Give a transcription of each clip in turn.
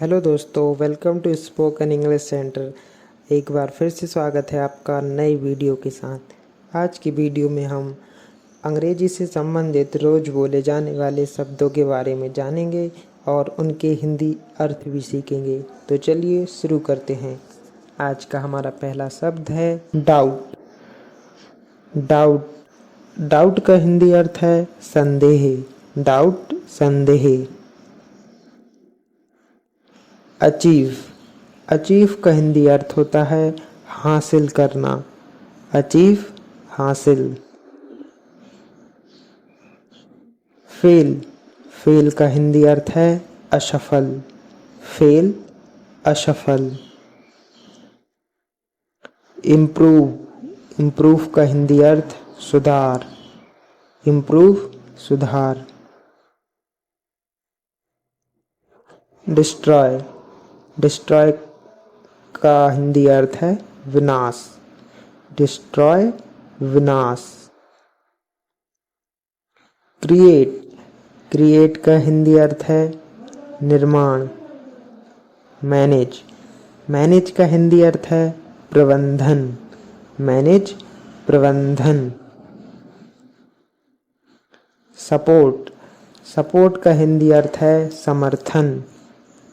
Hello दोस्तों, welcome to spoken English centre. एक बार फिर से स्वागत है आपका नई वीडियो के साथ। आज की वीडियो में हम अंग्रेजी से संबंधित रोज़ बोले जाने वाले शब्दों के बारे में जानेंगे और उनके हिंदी अर्थ भी सीखेंगे। तो चलिए शुरू करते हैं। आज का हमारा पहला शब्द है डाउट। डाउट डाउट का हिंदी अर्थ है संदेह। डाउट संदेह। अचीव अचीव का हिंदी अर्थ होता है हासिल करना। अचीव हासिल। फेल फेल का हिंदी अर्थ है असफल। फेल असफल। इम्प्रूव इम्प्रूव का हिंदी अर्थ सुधार। इम्प्रूव सुधार। डिस्ट्रॉय डिस्ट्रॉय का हिंदी अर्थ है विनाश। डिस्ट्रॉय विनाश। क्रिएट क्रिएट का हिंदी अर्थ है निर्माण। मैनेज मैनेज का हिंदी अर्थ है प्रबंधन। मैनेज प्रबंधन। सपोर्ट सपोर्ट का हिंदी अर्थ है समर्थन।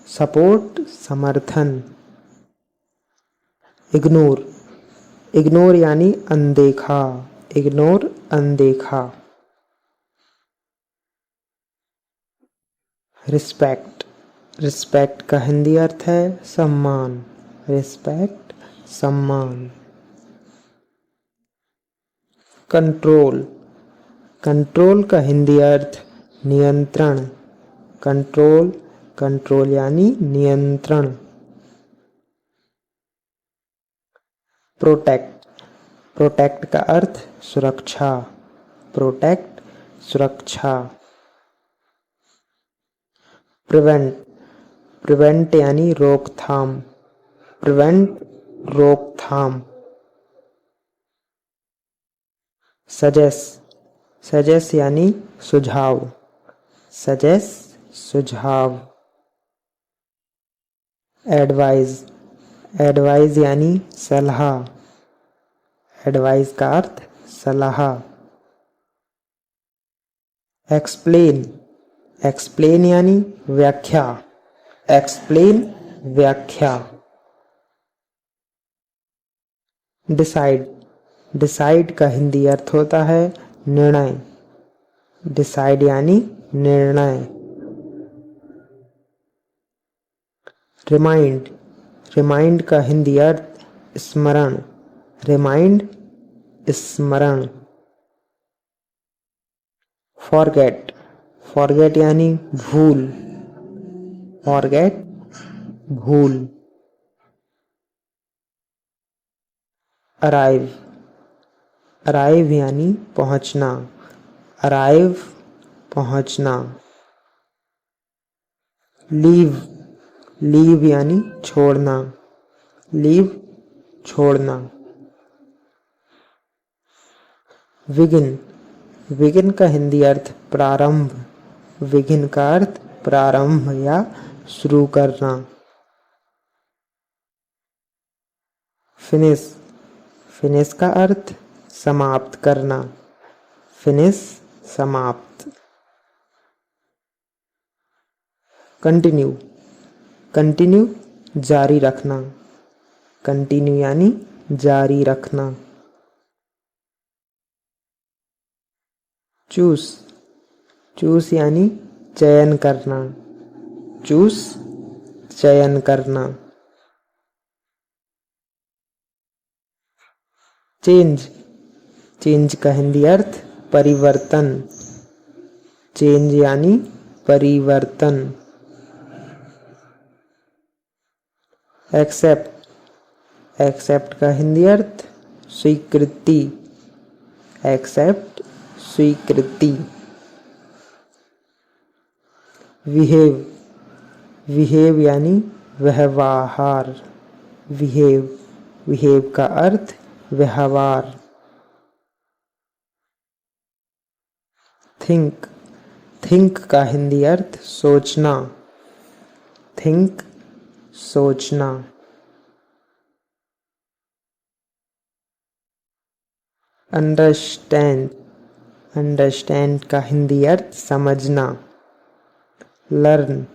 सपोर्ट समर्थन। इग्नोर इग्नोर यानी अनदेखा। इग्नोर अनदेखा। रिस्पेक्ट रिस्पेक्ट का हिंदी अर्थ है सम्मान। रिस्पेक्ट सम्मान। कंट्रोल कंट्रोल का हिंदी अर्थ नियंत्रण। कंट्रोल कंट्रोल यानी नियंत्रण। प्रोटेक्ट प्रोटेक्ट का अर्थ सुरक्षा। प्रोटेक्ट सुरक्षा। प्रिवेंट प्रिवेंट यानी रोकथाम। प्रिवेंट रोकथाम। सजेस्ट सजेस्ट यानी सुझाव। सजेस्ट सुझाव। एडवाइज एडवाइज यानी सलाह। एडवाइज का अर्थ सलाह। एक्सप्लेन एक्सप्लेन यानी व्याख्या। एक्सप्लेन व्याख्या। डिसाइड डिसाइड का हिंदी अर्थ होता है निर्णय। डिसाइड यानी निर्णय। रिमाइंड रिमाइंड का हिंदी अर्थ स्मरण। रिमाइंड स्मरण। फॉरगेट फॉरगेट यानी भूल। फॉरगेट भूल। अराइव अराइव यानी पहुंचना। अराइव पहुंचना। लीव लीव यानी छोड़ना। लीव छोड़ना। बिगिन बिगिन का हिंदी अर्थ प्रारंभ। बिगिन का अर्थ प्रारंभ या शुरू करना। फिनिश फिनिश का अर्थ समाप्त करना। फिनिश समाप्त। कंटिन्यू कंटिन्यू जारी रखना। कंटिन्यू यानी जारी रखना। चूज चूज यानी चयन करना। चूज चयन करना। चेंज चेंज का हिंदी अर्थ परिवर्तन। चेंज यानी परिवर्तन। एक्सेप्ट एक्सेप्ट का हिंदी अर्थ स्वीकृति। एक्सेप्ट स्वीकृति। बिहेव बिहेव यानी व्यवहार। बिहेव बिहेव का अर्थ व्यवहार। थिंक थिंक का हिंदी अर्थ सोचना। थिंक सोचना। अंडरस्टैंड, अंडरस्टैंड का हिंदी अर्थ समझना। लर्न,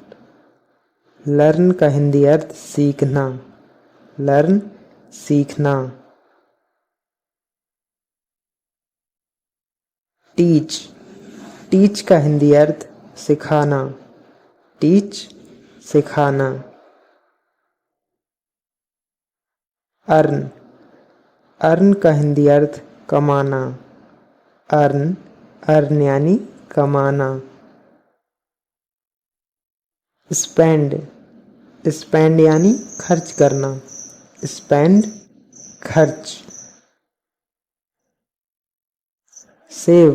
लर्न का हिंदी अर्थ सीखना। लर्न, सीखना। टीच, टीच का हिंदी अर्थ सिखाना। टीच, सिखाना। अर्न, अर्न का हिंदी अर्थ कमाना। अर्न, अर्न यानी कमाना। स्पेंड, स्पेंड यानी खर्च करना। स्पेंड, खर्च। सेव,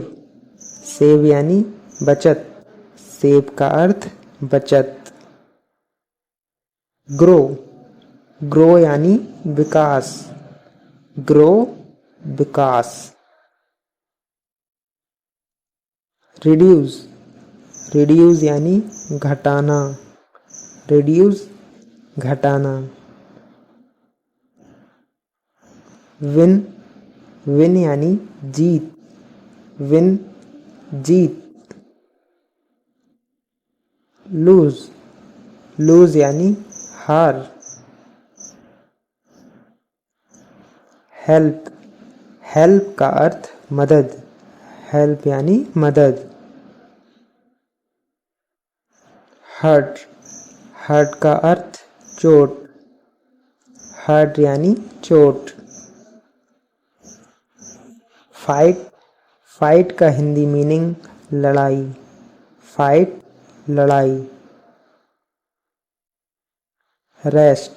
सेव यानी बचत। सेव का अर्थ बचत। ग्रो, ग्रो यानी विकास। ग्रो, विकास। रिड्यूस, रिड्यूस यानी घटाना। रिड्यूस, घटाना। विन, विन यानी जीत। विन, जीत। लूज, लूज यानी हार। हेल्प, हेल्प का अर्थ मदद। हेल्प यानी मदद। हर्ट, हर्ट का अर्थ चोट। हर्ट यानी चोट। फाइट, फाइट का हिंदी मीनिंग लड़ाई। फाइट, लड़ाई। रेस्ट,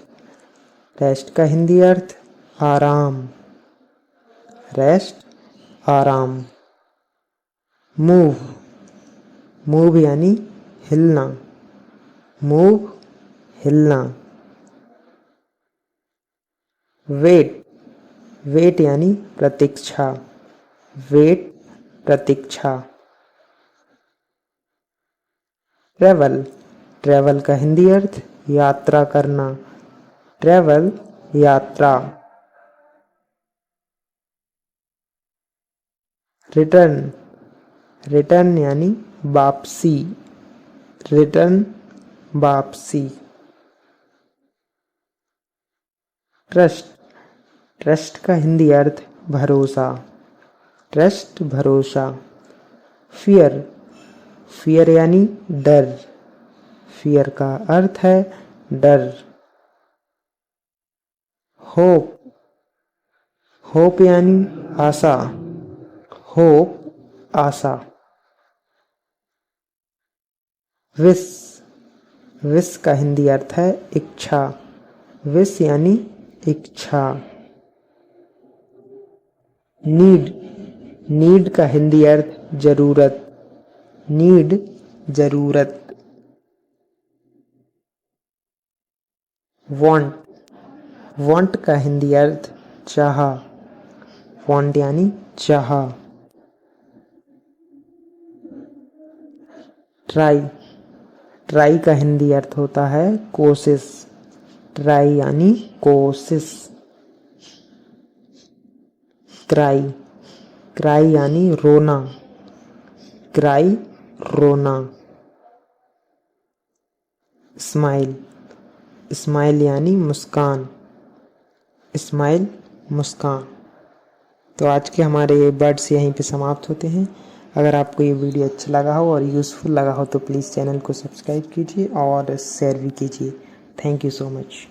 रेस्ट का हिंदी अर्थ आराम। रेस्ट, आराम। मूव, मूव यानी हिलना। मूव, हिलना। वेट, वेट यानी प्रतीक्षा। वेट, प्रतीक्षा। ट्रेवल, ट्रेवल का हिंदी अर्थ यात्रा करना। ट्रेवल, यात्रा। रिटर्न, रिटर्न यानी वापसी। रिटर्न, वापसी। ट्रस्ट, ट्रस्ट का हिंदी अर्थ भरोसा। ट्रस्ट, भरोसा। फियर, फियर यानी डर। फियर का अर्थ है डर। होप, होप यानी आशा। होप, आशा। विश, विश का हिंदी अर्थ है इच्छा। विश यानी इच्छा। नीड, नीड का हिंदी अर्थ जरूरत। नीड, जरूरत। वांट, वांट का हिंदी अर्थ चाह। वांट यानी चाह। ट्राई, ट्राई का हिंदी अर्थ होता है कोशिश। ट्राई यानी कोशिश। क्राई, क्राई यानी रोना। क्राई, रोना। स्माइल, स्माइल यानी मुस्कान। स्माइल, मुस्कान। तो आज के हमारे ये वर्ड्स यहीं पे समाप्त होते हैं। अगर आपको ये वीडियो अच्छा लगा हो और यूज़फुल लगा हो तो प्लीज़ चैनल को सब्सक्राइब कीजिए और शेयर भी कीजिए। Thank you so much.